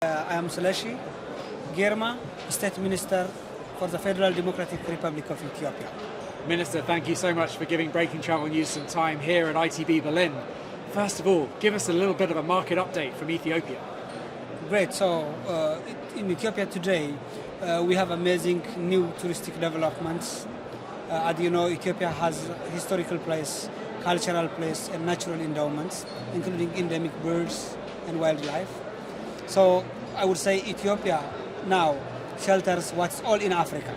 I am Seleshi Girma, State Minister for the Federal Democratic Republic of Ethiopia. Minister, thank you so much for giving Breaking Travel News some time here at ITB Berlin. First of all, give us a little bit of a market update from Ethiopia. Great. So in Ethiopia today, we have amazing new touristic developments. As you know, Ethiopia has historical place, cultural place, and natural endowments, including endemic birds and wildlife. So I would say Ethiopia now shelters what's all in Africa.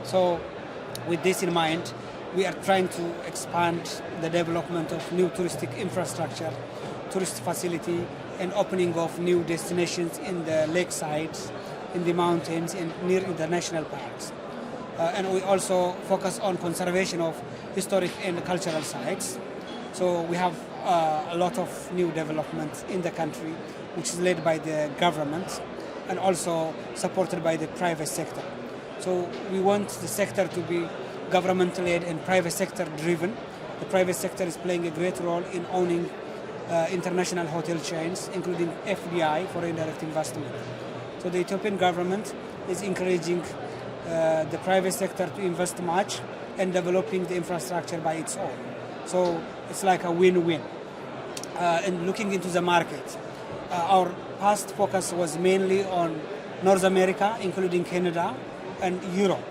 So with this in mind, we are trying to expand the development of new touristic infrastructure, tourist facility, and opening of new destinations in the lakesides, in the mountains, and near international parks. And we also focus on conservation of historic and cultural sites. So we have a lot of new developments in the country, which is led by the government and also supported by the private sector. So we want the sector to be government-led and private sector-driven. The private sector is playing a great role in owning international hotel chains, including FDI, foreign direct investment. So the Ethiopian government is encouraging the private sector to invest much and developing the infrastructure by its own. So it's like a win-win. And looking into the market, our past focus was mainly on North America, including Canada and Europe.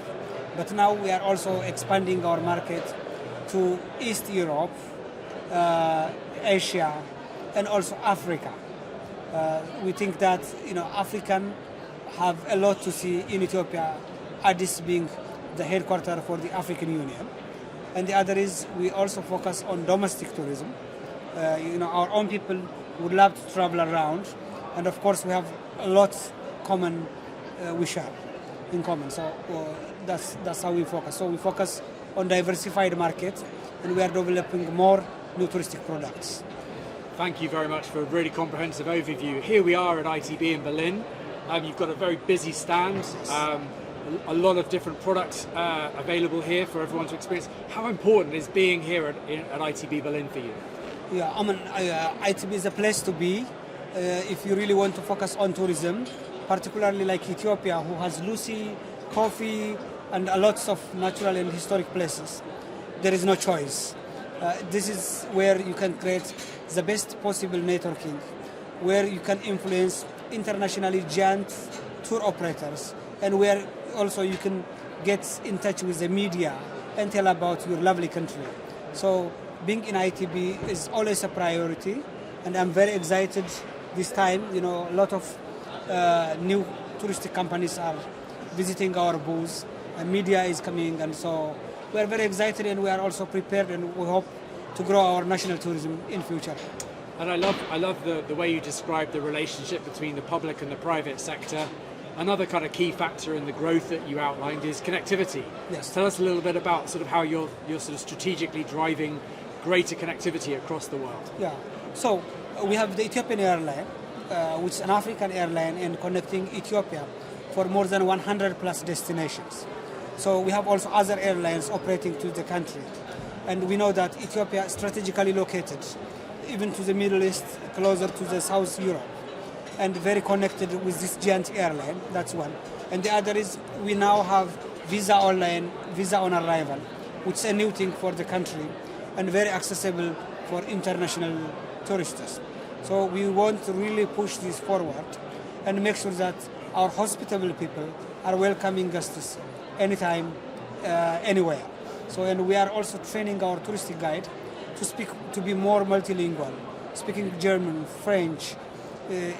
But now we are also expanding our market to East Europe, Asia, and also Africa. We think that African have a lot to see in Ethiopia, Addis being the headquarters for the African Union. And the other is we also focus on domestic tourism. Our own people would love to travel around, and of course we have a lot common we share in common. So that's how we focus. So we focus on diversified markets, and we are developing more new touristic products. Thank you very much for a really comprehensive overview. Here we are at ITB in Berlin. You've got a very busy stand. A lot of different products available here for everyone to experience. How important is being here at ITB Berlin for you? Yeah, ITB is a place to be if you really want to focus on tourism, particularly like Ethiopia, who has Lucy, coffee, and a lots of natural and historic places. There is no choice. This is where you can create the best possible networking, where you can influence internationally giant tour operators, and where also you can get in touch with the media and tell about your lovely country. So being in ITB is always a priority, and I'm very excited this time. A lot of new touristic companies are visiting our booths, and media is coming, and so we are very excited, and we are also prepared, and we hope to grow our national tourism in future. And I love the way you describe the relationship between the public and the private sector. Another kind of key factor in the growth that you outlined is connectivity. Yes. Tell us a little bit about sort of how you're sort of strategically driving greater connectivity across the world. Yeah. So we have the Ethiopian airline, which is an African airline and connecting Ethiopia for more than 100 plus destinations. So we have also other airlines operating to the country. And we know that Ethiopia is strategically located, even to the Middle East, closer to the South Europe, and very connected with this giant airline. That's one. And the other is we now have visa online, visa on arrival, which is a new thing for the country and very accessible for international tourists. So we want to really push this forward and make sure that our hospitable people are welcoming guests anytime, anywhere. So, and we are also training our touristic guide to be more multilingual, speaking German, French,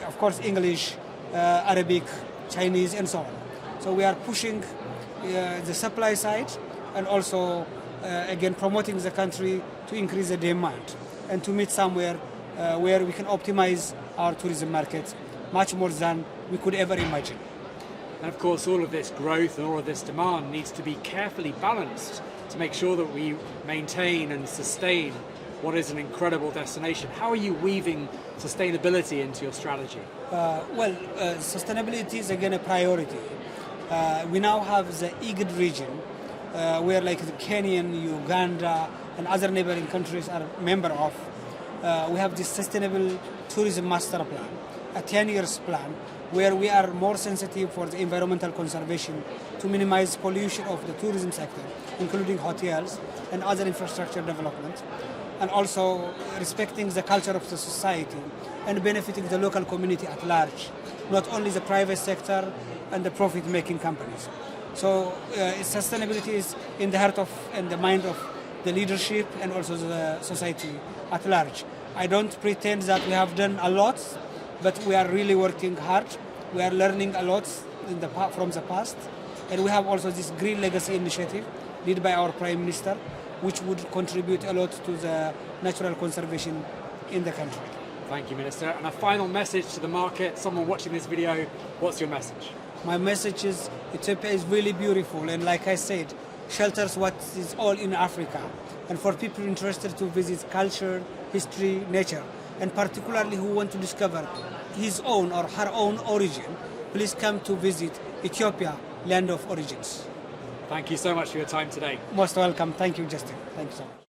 of course English, Arabic, Chinese, and so on. So we are pushing the supply side and also again promoting the country to increase the demand and to meet somewhere where we can optimize our tourism market much more than we could ever imagine. And of course all of this growth and all of this demand needs to be carefully balanced to make sure that we maintain and sustain what is an incredible destination. How are you weaving sustainability into your strategy? Sustainability is again a priority. We now have the IGD region, where like the Kenyan, Uganda, and other neighboring countries are member of. We have this sustainable tourism master plan, a 10 years plan where we are more sensitive for the environmental conservation to minimize pollution of the tourism sector, including hotels and other infrastructure development, and also respecting the culture of the society and benefiting the local community at large, not only the private sector and the profit-making companies. So sustainability is in the heart of and the mind of the leadership and also the society at large. I don't pretend that we have done a lot, but we are really working hard. We are learning a lot from the past, and we have also this Green Legacy initiative led by our Prime Minister, which would contribute a lot to the natural conservation in the country. Thank you, Minister. And a final message to the market, someone watching this video, what's your message? My message is Ethiopia is really beautiful, and like I said, shelters what is all in Africa. And for people interested to visit culture, history, nature, and particularly who want to discover his own or her own origin, please come to visit Ethiopia, land of origins. Thank you so much for your time today. Most welcome. Thank you, Justin. Thank you so much.